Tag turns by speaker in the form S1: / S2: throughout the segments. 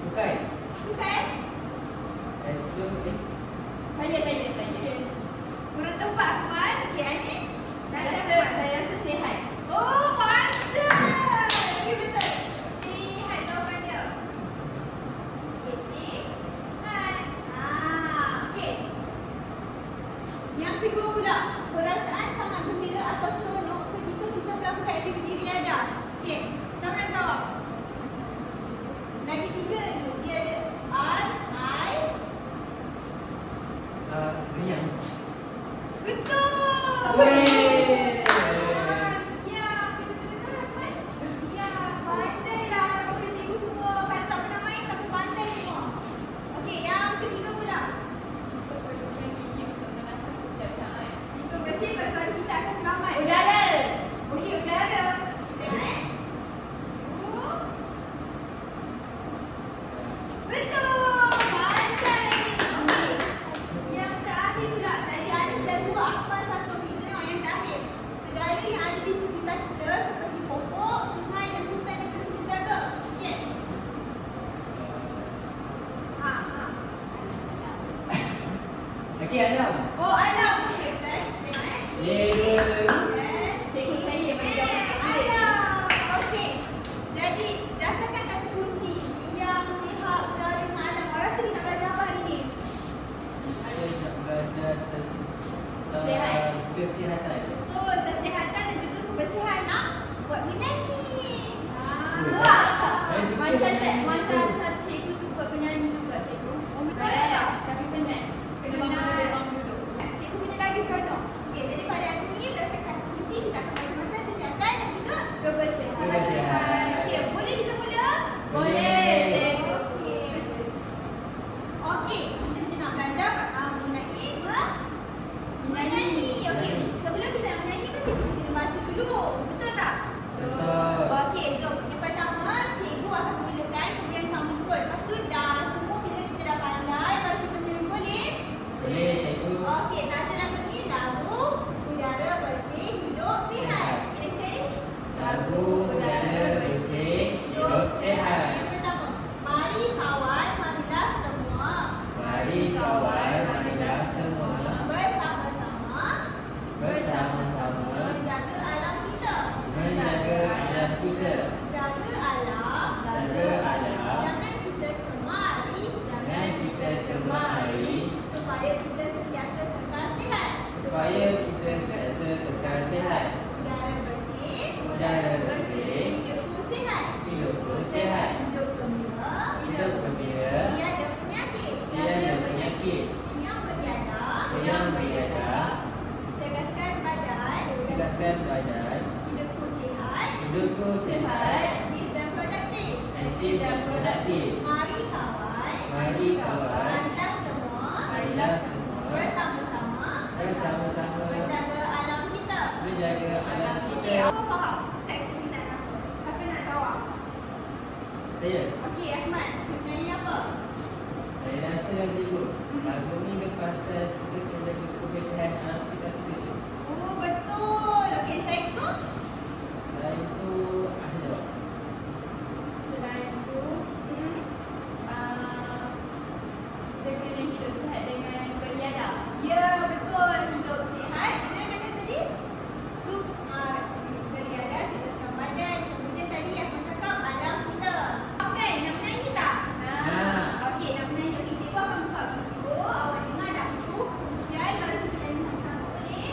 S1: Sukai.
S2: Sukai?
S1: Sebelum ni.
S2: Saya. Okay. Urut tempat Akmal. Okey, Anis.
S3: Saya rasa sihat.
S2: Oh, mantap. Okey, betul. Sihat jawapan dia. Okey, sihat. Okey. Yang kedua pula, perasaan sangat gembira atau seronok ketika kita melakukan aktiviti riadah. Okey, siapa nak jawab? Lagi 3 tu. Dia ada R, I.
S1: Riang.
S2: Betul.
S1: Weh.
S2: Ya, betul-betul Akmal. Ya, pandailah anak muda cikgu semua. Kan tak pernah main tapi pandai semua. Okey, yang ketiga pula.
S3: Kita perlukan gigi untuk menafas setiap saat.
S2: Cikgu bersih baru kita akan selamat.
S3: Udara.
S2: Okey, udara. Kita betul. Pandai ni. Okey. Yang terakhir pula. Tadi Anis dah 2, Akmal 1. Kita tengok yang terakhir. Segala yang ada di sekitar kita seperti pokok, sungai dan hutan yang perlu kita jaga. Okey.
S1: Okey, Adam.
S2: Oh, alam. Okey, betul. Tengok
S1: Yeah.
S3: Cikgu saya bagi jawapan tadi.
S2: alam. Okey. Jadi, berdasarkan kata kunci yang sihat, udara dengan alam. Orang rasa kita belajar apa hari ni?
S1: Saya nak belajar tentang
S3: Sihat.
S1: kesihatan.
S2: Betul, kesihatan dan juga kebersihan. Nak buat menyanyi.
S3: Wah.
S1: Saya suka
S3: Macam
S1: menyanyi.
S3: satu cikgu tu buat penyanyi juga cikgu.
S2: Oh, betul
S3: Saya
S2: tak?
S3: tapi penat. Kena bangun dulu.
S2: Cikgu punya lagi seronok. Okey, jadi pada hari ni berdasarkan kata kunci kita akan belajar pasal kesihatan dan juga
S3: Kebersihan.
S1: Kebersihan.
S2: Okey, boleh kita mula?
S3: Boleh cikgu.
S2: Okey. Okey, kita nak belajar mengenai menyanyi. Okey, sebelum kita nak menyanyi mesti kita kena baca dulu. Betul tak?
S1: Betul.
S2: Okey, jom. Yang pertama, cikgu akan mulakan, kemudian kamu ikut. Lepas tu dah semua bila kita dah pandai, baru kita menyanyi. Boleh?
S1: Boleh, cikgu.
S2: Okey, tajuk lagu ni lagu Udara Bersih Hidup Sihat. Kita sekali.
S1: Lagu udara bersih, hidup sihat.
S2: Yang pertama, mari kawan, marilah semua
S1: Mari kawan, marilah semua
S2: bersama-sama
S1: bersama-sama
S2: menjaga alam kita.
S1: menjaga alam kita.
S2: Jaga alam.
S1: Jaga alam.
S2: Jangan kita cemari.
S1: Jangan kita cemari
S2: Supaya kita sentiasa kekal sihat.
S1: supaya kita sentiasa kekal sihat.
S2: Udara bersih.
S1: Udara bersih,
S2: Hidupku sihat.
S1: hidupku sihat.
S2: Hidup gembira.
S1: Hidup gembira,
S2: Tiada penyakit.
S1: tiada penyakit.
S2: Yang berniaga.
S1: Yang berniaga,
S2: Cegahkan badan.
S1: cegahkan badan.
S2: Hidupku sihat.
S1: Hidupku sihat,
S2: Aktif dan produktif.
S1: aktif dan produktif.
S2: Mari kawan.
S1: Mari kawan,
S2: Marilah semua.
S1: marilah semua
S2: Bersama-sama.
S1: bersama-sama
S2: Menjaga alam kita.
S1: menjaga alam
S2: Okey,
S1: kita.
S2: aku faham. Teks permintaan apa? Siapa nak jawab?
S1: Saya,
S2: Okey, Ahmad. Nyanyi apa?
S1: saya rasa cikgu, lagu ni dia pasal kita kena jaga kebersihan alam kita tu.
S2: Oh, betul. Okey, saya tu.
S1: Selain tu, ada jawab.
S3: Selain itu, kita kena hidup sihat dengan beriadah.
S2: Ya, betul. Hidup sihat. Kemudian mana tadi?
S3: Tu
S2: Beriada, cegahkan badan. Kemudian tadi yang cakap alam kita. Okey, nak menyanyi tak?
S1: Nah.
S2: Okey, nak menyanyi. Okey, cikgu akan buka video. Awak dengar dahulu. Kemudian baru kita nyanyi sama-sama. Boleh?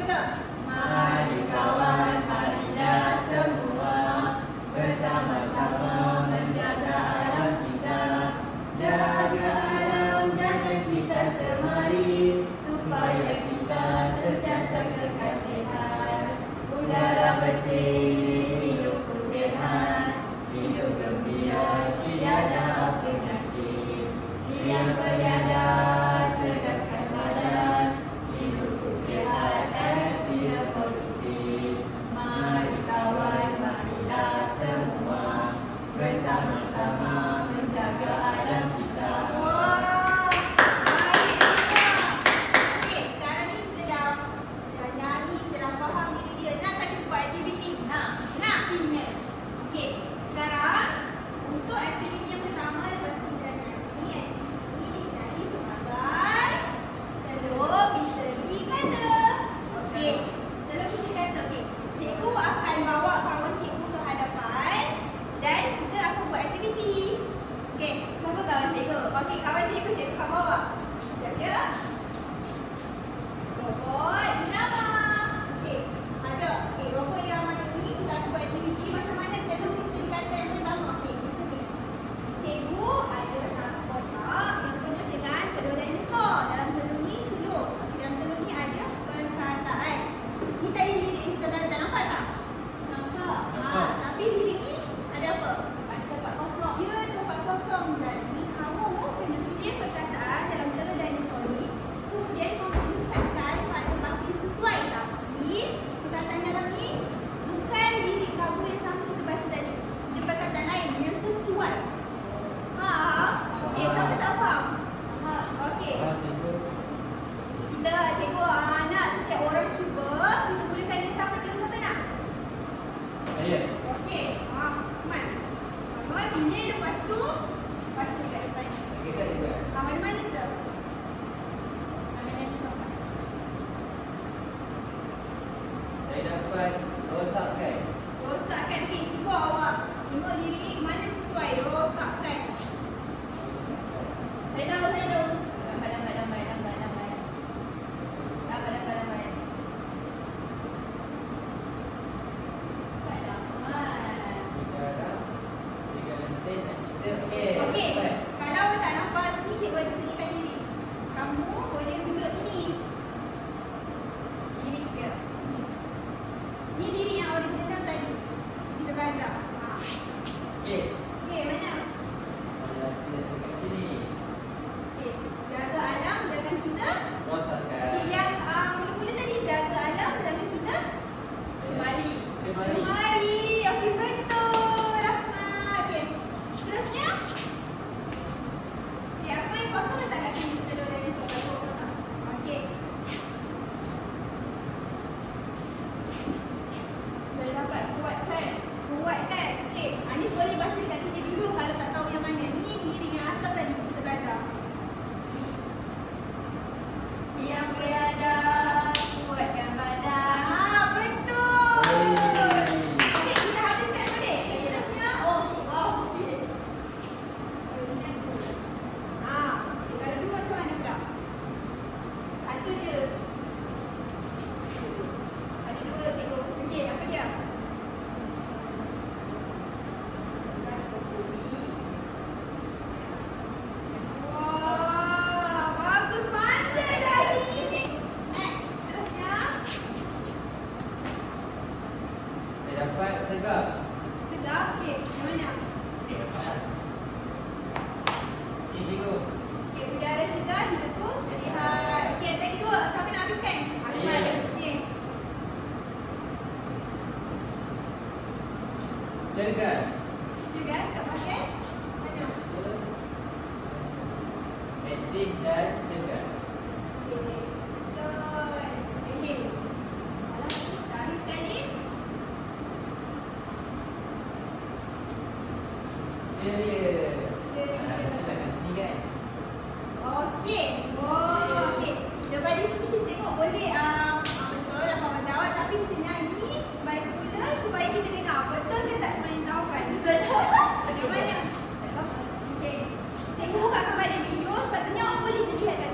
S2: kata?
S3: Mari kawan, marilah semua bersama-sama menjaga alam kita. Jaga alam, jangan kita cemari, supaya kita sentiasa kekal sihat. Udara bersih, hidupku sihat, hidup gembira, tiada penyakit. Diam beriada, cerdaskan badan, hidupku sihat dan tidak produktif. Mari kawan, marilah semua bersama-sama menjaga alam kita.
S2: Wah, baik juga. Okey, sekarang ni kita dah nyanyi, kita dah faham diri dia. Nak tak kita buat aktiviti? Nak.
S3: Pastinya.
S2: Okey, sekarang untuk aktiviti yang pertama lepas kita dah nyanyi, aktiviti dikenali sebagai telur misteri kata. Okey, telur misteri kata. Okey, cikgu akan bawa kawan cikgu ke hadapan dan kita akan buat aktiviti. Okey,
S3: Siapa kawan cikgu?
S2: okey kawan cikgu akan bawa. Sekejap ya. Robot irama. Okey, ada. Okey, robot irama ni kita akan buat aktiviti macam mana telur misteri kata yang pertama. Okey, macam ni. Cikgu ada satu kotak yang penuh dengan telur dinosaur. Dalam telur ni telur. Okey, dalam telur ni ada perkataan. Kita lirik kita belajar, nampak tak?
S3: Nampak.
S2: Tapi lirik ni ada apa?
S3: Ada tempat kosong.
S2: Dia tempat kosong. Jadi kamu kena pilih perkataan dalam telur dinosaur ni. Kemudian kamu lipatkan pada baki sesuai. Tapi perkataan dalam ni bukan lirik lagu yang sama kita baca tadi. Dia perkataan lain yang sesuai. Faham? Okey, siapa tak faham?
S3: Faham.
S2: Okey.
S1: Faham cikgu?
S2: Kita cikgu nak setiap orang cuba. Kita bolehkan dia siapa dulu, siapa nak?
S1: Saya.
S2: Okey. Ahmad. Ahmad pilih, lepas tu baca kat depan.
S1: Okey, saya juga.
S2: Mana-mana je.
S3: Mana ni tempat?
S1: Saya dapat rosakkan.
S2: Rosakkan. Okey, cuba awak tengok lirik mana sesuai. Rosakkan.
S3: Saya tahu. Lambat. Lambat. Tak lambat.
S1: Tiga lentil dan kita. Okey.
S2: Okey.
S1: dapat.
S2: Kalau tak nampak sini, cikgu ada sediakan lirik. Kamu boleh rujuk sini. Lirik dia. Ni lirik yang original tadi. Kita belajar.
S1: Okey.
S2: Okey, mana?
S1: Saya dekat sini.
S2: Okey. Jaga alam, jangan kita.
S1: Rosakkan.
S2: Okey, yang mula-mula tadi jaga alam, jangan kita.
S3: Cemari.
S1: Cemari.
S2: Cemari. Okey, betul. Rahmat. Okey. Terusnya. Okey, apa yang kosong letak kat sini? Kita dua dinosaur. Tahu tak? Okey.
S3: Saya dapat kuatkan.
S2: Kuatkan. Okey. Anis boleh baca dekat sini dulu kalau tak tahu yang mana. Ni lirik yang asal tadi kita belajar.
S3: Yang berada, kuatkan badan.
S2: Betul.
S1: Oi.
S2: Okey, kita habiskan boleh? Terusnya. Okey. Okey, kalau dua macam mana pula?
S3: Satu je. Ada dua cikgu.
S2: Okey, apa dia? Wah, bagus, pandai lagi. Next, terusnya.
S1: Saya dapat segap.
S2: Sedap. Okey, yang mana?
S1: Okey, dapat. Sini cikgu.
S2: Okey, udara segar, hidupku sihat. Okey, yang lagi dua. Siapa nak habiskan?
S1: Saya.
S2: Okey.
S1: Cergas.
S2: Cergas kat bahagian mana?
S1: Aktif dan cergas.
S2: Okey. Betul. Okey. Habis sekali.
S1: Ceria.
S2: Ceria.
S1: Saya kat sini kan.
S2: Okey. Okey. Daripada sini kita tengok boleh betul dapat jawab tapi kita nyanyi baris semula supaya kita dengar. Betul ke tak sebenarnya jawapan?
S3: Betul.
S2: Bagaimana? Okey. Cikgu buka kembali video sepatutnya awak boleh lihat kat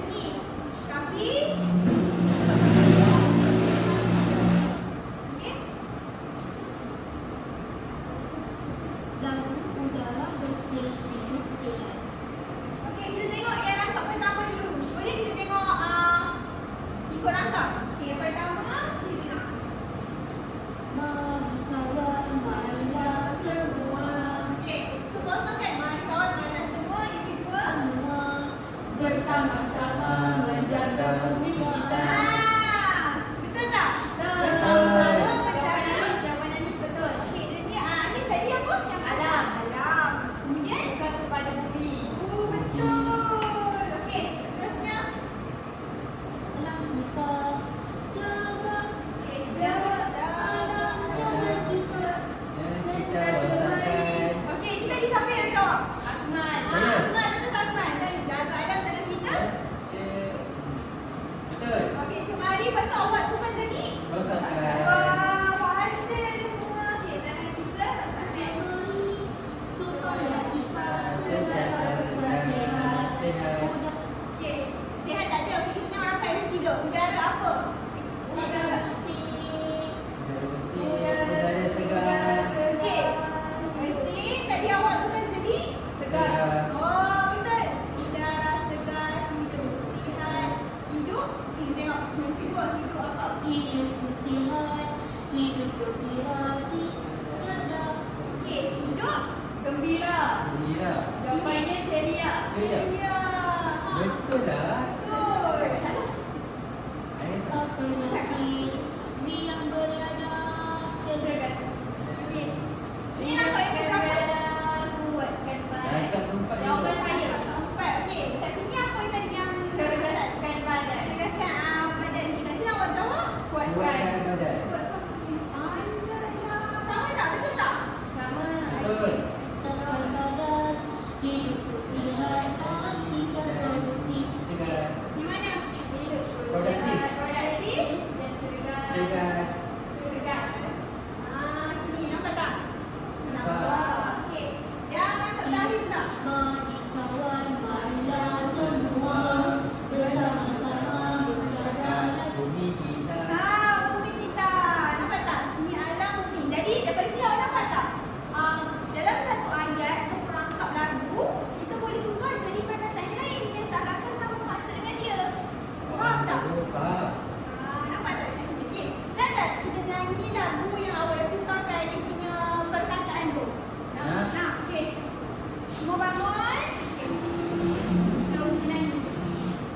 S1: Cergas.
S2: Cergas. Sini nampak tak?
S1: Nampak.
S2: Okey. Yang rangkap terakhir pula.
S4: Mari kawan, marilah semua bersama-sama menjaga
S1: Bumi kita.
S2: Bumi kita. Nampak tak? Sini alam bumi. Jadi daripada sini awak nampak tak? Dalam satu ayat atau perangkap lagu, kita boleh tukar jadi perkataan yang lain yang seakan-akan sama maksud dengan dia. Faham tak?
S1: Faham.
S2: Nampak tak kat sini? Okey. Nak tak kita nyanyi lagu yang awak dah tukarkan dia punya perkataan tu?
S1: Nak.
S2: Nak. Okey. Semua bangun. Jom kita nyanyi.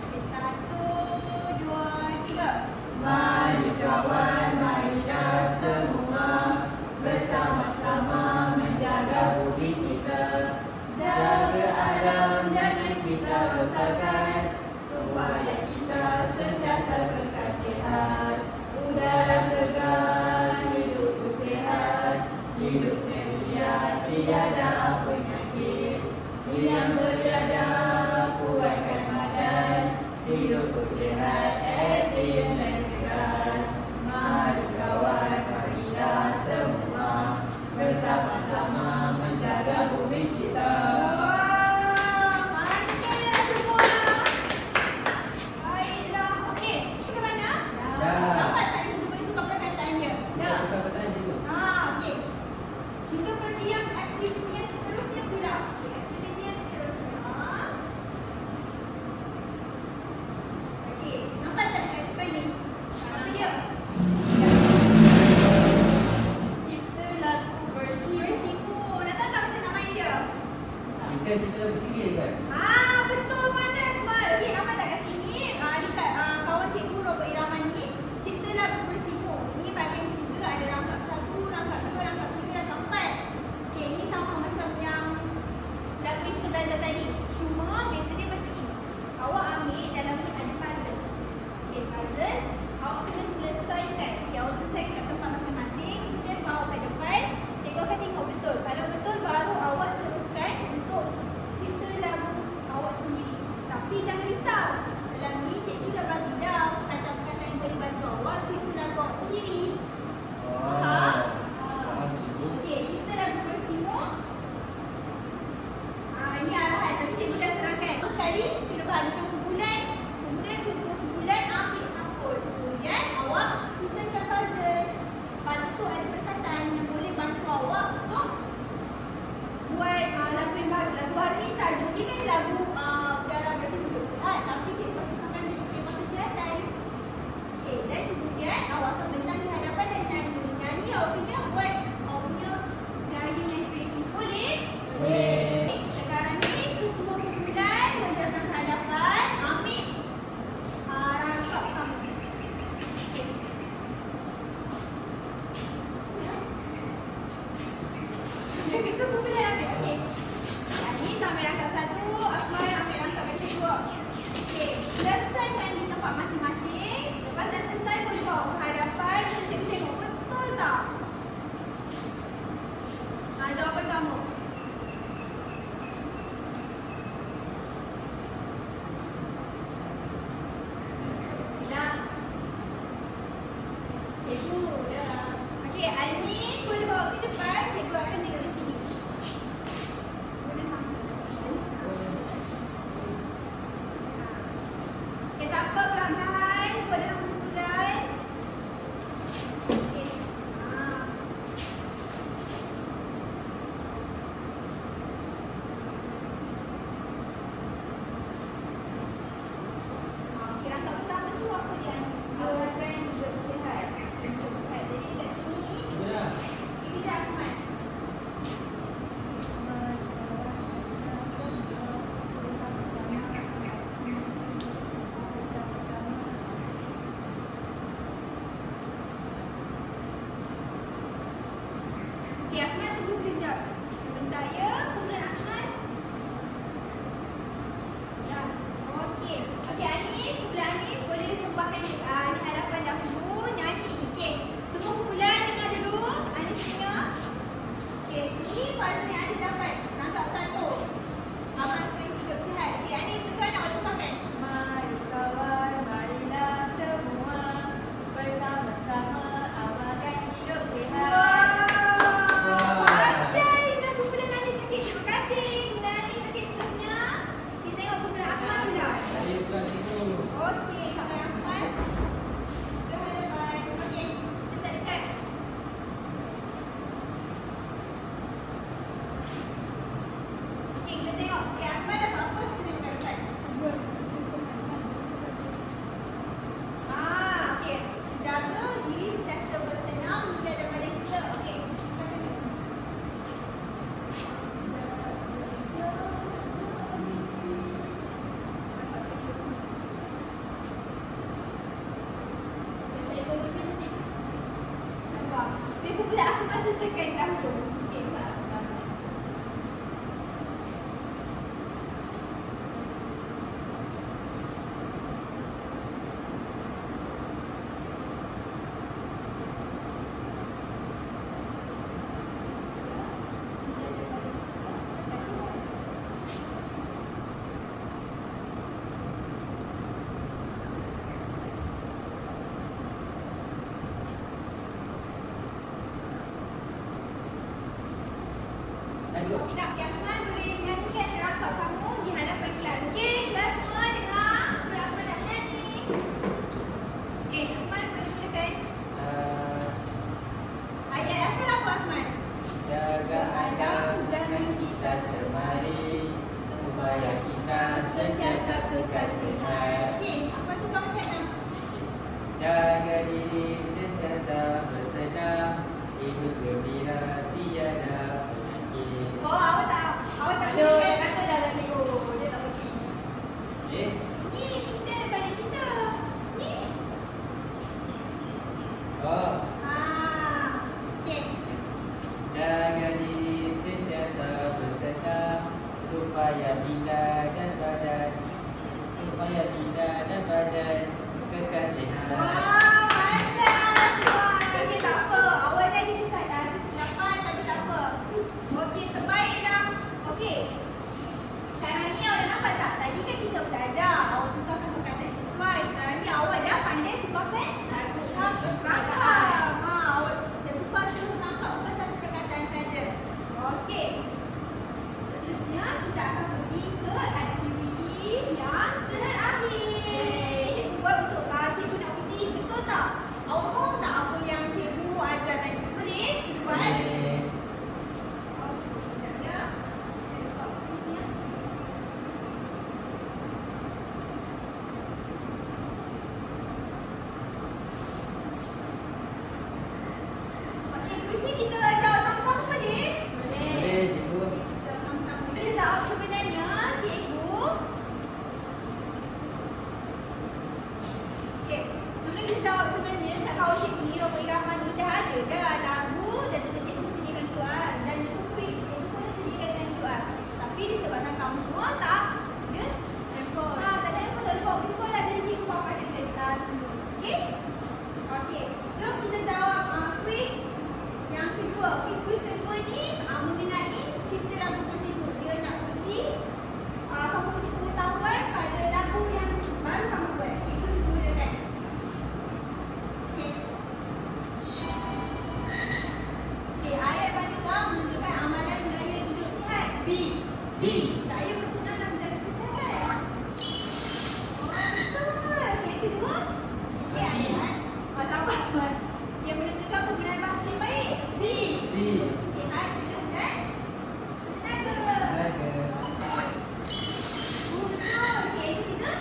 S2: Okey, 1, 2, 3.
S4: Mari kawan, marilah semua bersama-sama menjaga bumi kita. Jaga alam, jangan kita rosakkan, supaya kita sentiasa kekal sihat. Udara segar, hidupku sihat, hidup ceria, tiada penyakit. Diam beriada, kuatkan badan, hidupku sihat, aktif dan cerdas. Mari kawan, marilah semua bersama-sama menjaga bumi kita.
S2: Mantaplah semua. Baiklah. Okey, macam mana?
S1: Dah.
S2: Nampak tak kita boleh tukar perkataan dia?
S1: Dah. Kita bertanya dulu.
S2: Okey. Kita pergi yang aktiviti yang seterusnya pula. Okey, aktiviti yang seterusnya. Okey, nampak tak dekat depan ni? Apa dia?
S3: Cipta lagu bersih.
S2: Bersiku. Nak tahu tak macam nak main dia?
S1: Kita cerita sendiri kan?
S2: Betul mana Akmal. Okey, nampak tak kat sini? Dekat kawan cikgu Robert Irama ni, cipta lagu bersiku. Ni bahagian ketiga, ada rangkap 1, rangkap 2, rangkap 3, rangkap 4. Okey, ni sama macam yang lagu yang kita belajar tadi. Cuma beza dia macam ni. Awak ambil dalam ni ada puzzle. Okey, puzzle awak kena selesaikan. Okey, awak selesaikan kat tempat masing-masing. Kemudian bawa ke depan. Cikgu akan tengok betul. Kalau betul baru awak teruskan untuk cipta lagu awak sendiri. Tapi jangan risau. Dalam ni cikgu dah bagi dah perkataan-perkataan yang boleh bantu awak cipta lagu awak sendiri. Faham?
S1: Faham dulu.
S2: Okey, cipta lagu bersimu. Ini arahan tapi cikgu dah terangkan. Sekali kena bahagikan kumpulan. Kemudian tutup kumpulan, ambil sampul. Kemudian awak susunkan puzzle. Puzzle tu ada perkataan yang boleh bantu awak untuk buat lagu yang baru. Lagu baru ni tajuk dia kan lagu udara bersih hidup sihat. Tapi cikgu akan jadi tema kesihatan. Okey, dan kemudian awak akan bentang di hadapan dan nyanyi. Nyanyi awak kena buat awak punya gaya yang kreatif. Boleh?
S1: Boleh.
S2: Sekarang ni ketua kumpulan datang ke hadapan, ambil rangkap kamu. Okey. Ketua kumpulan ambil. Okey. Anis ambil rangkap 1, Akmal ambil rangkap yang kedua. Okey, selesaikan di tempat masing-masing. Lepas dah selesai boleh bawa ke hadapan. Cikgu tengok betul tak? Jawapan kamu.
S3: Nak. Cikgu dah.
S2: Okey, Anis boleh bawa ke depan. Cikgu akan tengok di sini. Boleh sama. Okey, tak apa, perlahan-lahan. Buat dalam kumpulan. Okey. Okey, rangkap pertama tu apa dia?
S3: Awalkan hidup sihat.
S2: Hidup sihat. Jadi dekat sini.
S1: Sudah.
S2: Ini dah Akmal. Okey, Akmal tunggu kejap. Sebentar ya. Kemudian Akmal. Dah. Okey. Okey, Anis. Kumpulan Anis boleh sembahkan di hadapan dahulu. Nyanyi. Okey. Semua kumpulan dengar dulu. Anis punya. Okey. Ini puzzle yang Anis dapat. Rangkap 1. Amalkan hidup sihat. Okey, Anis macam mana awak tukarkan?
S3: Mari kawan, marilah semua bersama-sama
S2: cikgu pula aku masih selesaikan dahulu. Okey.
S1: Ayo.
S2: Okey, nak Yasman boleh nyanyikan rakam kamu di hadapan kelas. Okey, kelas semua dengar. Berapa nak nyanyi? Okey, Ahmad boleh silakan. Ayat asal apa Ahmad?
S1: Jaga alam jangan kita cemari, supaya kita sentiasa kekal sehat.
S2: Okey, apa tu kamu cakap?
S1: Jaga diri sentiasa bersedar, hidup gembira tiada penyakit.
S2: Oh, awak tak
S3: Aduh,
S2: boleh.
S3: kata dah kat cikgu. Dia tak berhenti.
S1: Eh,
S2: Ini daripada kita. Ni.
S1: oh,
S2: Okey.
S1: jaga diri sentiasa bersedar, supaya lidah dan badan kekal sehat.
S2: Wah, mantap. Wah, okey tak apa. Awak dah jadi kesilapan tapi tak apa. Okey, terbaik dah. Okey. Sekarang ni awak dah nampak tak? Tadi kan kita belajar. Awak tukarkan perkataan yang sesuai. Sekarang ni awak dah pandai tukarkan rakam. Awak dah tukar terus rakam bukan satu perkataan saja. Okey. Seterusnya kita akan pergi ke aktiviti yang terakhir. Cikgu buat untuk cikgu nak uji, betul tak? Awak faham tak apa yang cikgu ajar tadi? Boleh? Kita buat.
S1: Boleh.
S2: Sekejap ya. Saya buka kuisnya. Okey, kuis ni kita jawab sama-sama boleh?
S1: Boleh, cikgu.
S2: Kita sama-sama. Kita jawab sebenarnya, cikgu. Okey, sebelum kita jawab sebenarnya, nak tahu cikgu ni, Roma Irama ni dah ada dah lagu dan juga cikgu sediakan QR dan juga kuis. Cikgu pun dah sediakan dengan QR. Tapi disebabkan kamu semua tak ada
S3: Handphone.
S2: tak ada handphone, tak ada bawa pergi sekolah, jadi cikgu paparkan dekat kelas ni. Okey? Okey, jom kita jawab kuis yang kedua. Okey, kuis kedua ni mengenai cipta lagu tersebut. Dia nak uji kamu punya pengetahuan pada lagu yang baru kamu buat. Okey, jom kita mulakan. Okey. Okey, ayat Batika menunjukkan amalan gaya hidup sihat.
S3: B.
S1: B.
S2: Saya bersenam nak menjaga kesihatan. Oh, betul. Okey, kedua. Okey, ayat. Sabar. Yang menunjukkan penggunaan bahasa yang baik.
S3: C.
S1: C.
S2: Sihat, cerdas dan bertenaga.
S1: Tenaga.
S2: Okey. Betul. Okey, yang ketiga.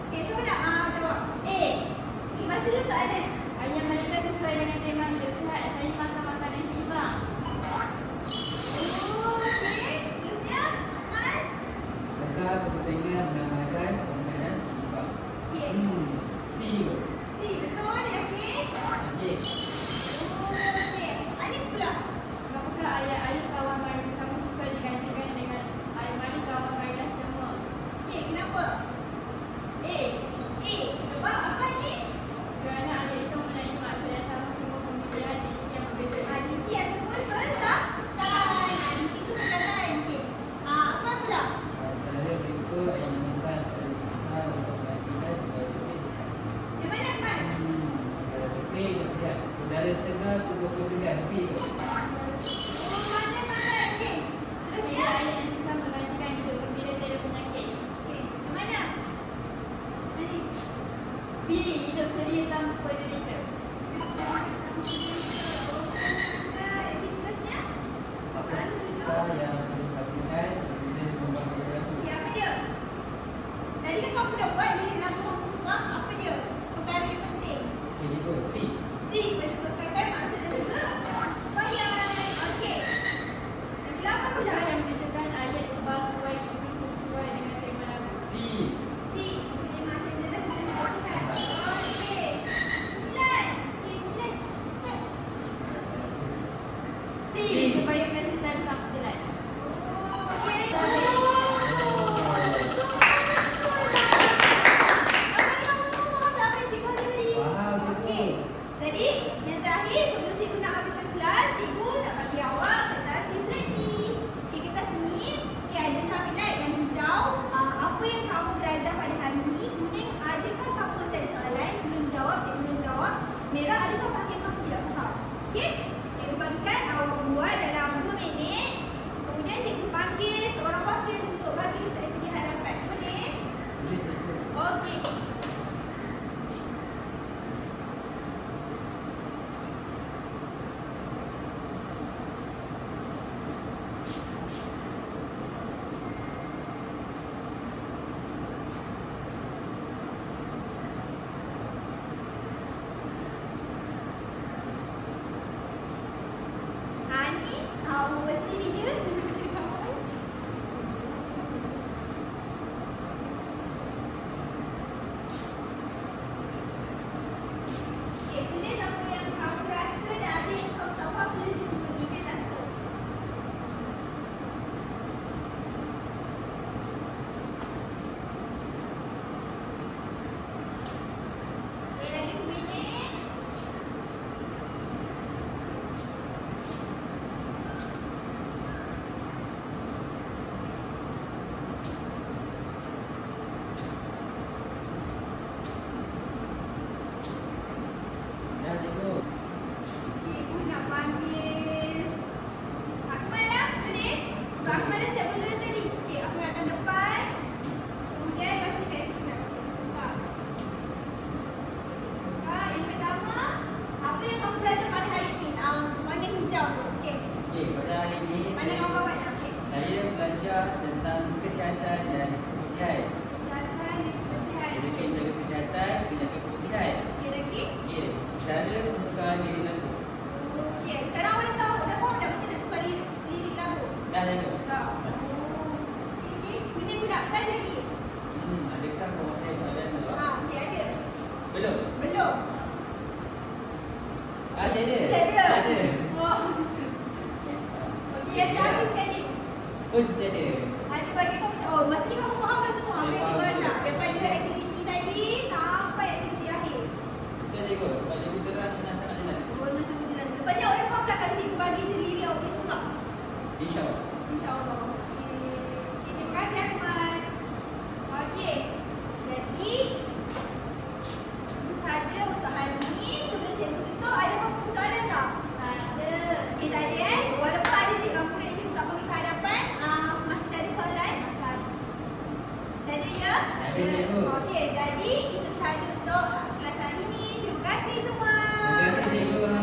S2: Okey, siapa nak jawab?
S3: A.
S2: Okey, baca dulu soalan.
S3: Ayam malaikat sesuai dengan tema hidup sihat. Saya makan makanan seimbang.
S2: Oh, okey. Seterusnya, Ahmad.
S1: Maka kepentingan mengamalkan penggunaan seimbang.
S2: Okey.
S1: C.
S2: C, betul. Yakin?
S1: Okey.
S2: Oh, okey. Anis pula.
S3: Apakah ayat-ayat kawan mari bersama sesuai digantikan dengan ayat mari kawan marilah semua?
S2: Okey, kenapa?
S3: A.
S2: Sebab apa ni?
S3: Kerana ayat itu mempunyai maksud yang sama cuma pemilihan diksi yang berbeza.
S2: Adisi ataupun perkataan. Adisi itu perkataan. Okey. Apa pula?
S1: Antara berikut yang menyebabkan pada susah untuk menggantikan udara bersih.
S2: Yang mana, Ahmad?
S1: Udara bersih yang sihat. Udara segar, tubuh segar. B.
S2: Oh, mana? Okey.
S3: Bila
S2: Seterusnya.
S3: ayat yang susah menggantikan hidup gembira tiada penyakit.
S2: Okey. Yang mana? Anis.
S3: B. Hidup ceria tanpa derita.
S2: Seterusnya.
S1: Apakah yang dilakukan bila membangun lagu?
S2: Okey, apa dia? Tadi kan kamu dah buat ni lagu kamu tukar. Apa dia? Perkara yang penting.
S1: Okey, cikgu. C.
S2: C, bertukar-tukar maksud dan juga bayar. Okey. Yang pula apa pula?
S3: Apakah yang menunjukkan ayat bahasa itu sesuai dengan tema lagu?
S1: C.
S2: C, punya maksud dan juga nasihat. Okey. 9. yang terakhir sebelum cikgu nak habiskan kelas, cikgu nak bagi awak kertas refleksi. Okey, kertas ni, okey, ada highlight yang hijau. Apa yang kamu belajar pada hari ini? Kuning, adakah kamu masih ada soalan? Belum jawab, cikgu belum jawab. Merah, adakah bahagian kamu tidak faham? Okey, cikgu bagikan awak buat dalam 2 minit. Kemudian cikgu panggil seorang wakil untuk bagi untuk segi hadapan. Boleh?
S1: Boleh cikgu.
S2: Okey. Ni, buat sendiri je. Okey, tulis apa yang kamu rasa dan ada yang kamu tak faham, tulis di sini kan langsung. Okey, lagi seminit.
S1: Dah cikgu.
S2: Cikgu nak panggil Akmal lah, boleh? Sebab Akmal dah siap benda tadi. Okey, aku datang depan. Kemudian baca kat sekejap. Buka. Buka. Yang pertama, apa yang kamu belajar pada hari ini? Warna hijau tu. Okey.
S1: Okey, pada hari ini
S2: Mana kawan-kawan? Okey.
S1: saya belajar tentang kesihatan dan kebersihan.
S2: Kesihatan dan kebersihan.
S1: Jadi kita jaga kesihatan, kita jaga kebersihan.
S2: Okey lagi?
S1: Okey, cara menukar diri lagu.
S2: Okey, sekarang awak dah tahu, dah faham dah macam nak tukar lirik lagu?
S1: Dah cikgu.
S2: Dah. Okey, guna pula. Tak ada lagi?
S1: Adakah kamu saya soalan tu?
S2: Okey, ada.
S1: Belum.
S2: Belum.
S1: Ada.
S2: Tak ada.
S1: Ada.
S2: Oh. Okey, yang terakhir sekali.
S1: Oh, ada.
S2: Ada bagi kamu. Oh, maksudnya kamu faham dah semua. Apa yang
S1: Faham.
S2: cikgu ajar. Daripada aktiviti tadi sampai aktiviti akhir.
S1: Betul cikgu. Kalau cikgu terang dengan sangat jelas.
S2: Oh, dah sama jelas. Lepas ni awak dah faham tak kalau cikgu bagi je lirik awak boleh tukar?
S1: InsyaAllah.
S2: InsyaAllah. Okey. Okey, terima kasih Akmal. Okey. Jadi, itu saja untuk hari ini. Sebelum cikgu tutup, ada apa-apa soalan tak?
S3: Ada.
S2: Okey, tak ada eh? Walaupun ada cikgu murid cikgu tak bagi ke hadapan, masih tak ada soalan? Tak ada ya?
S1: Ada, cikgu.
S2: Okey, jadi itu sahaja untuk kelas hari ini. Terima kasih semua.
S1: Terima kasih cikgu.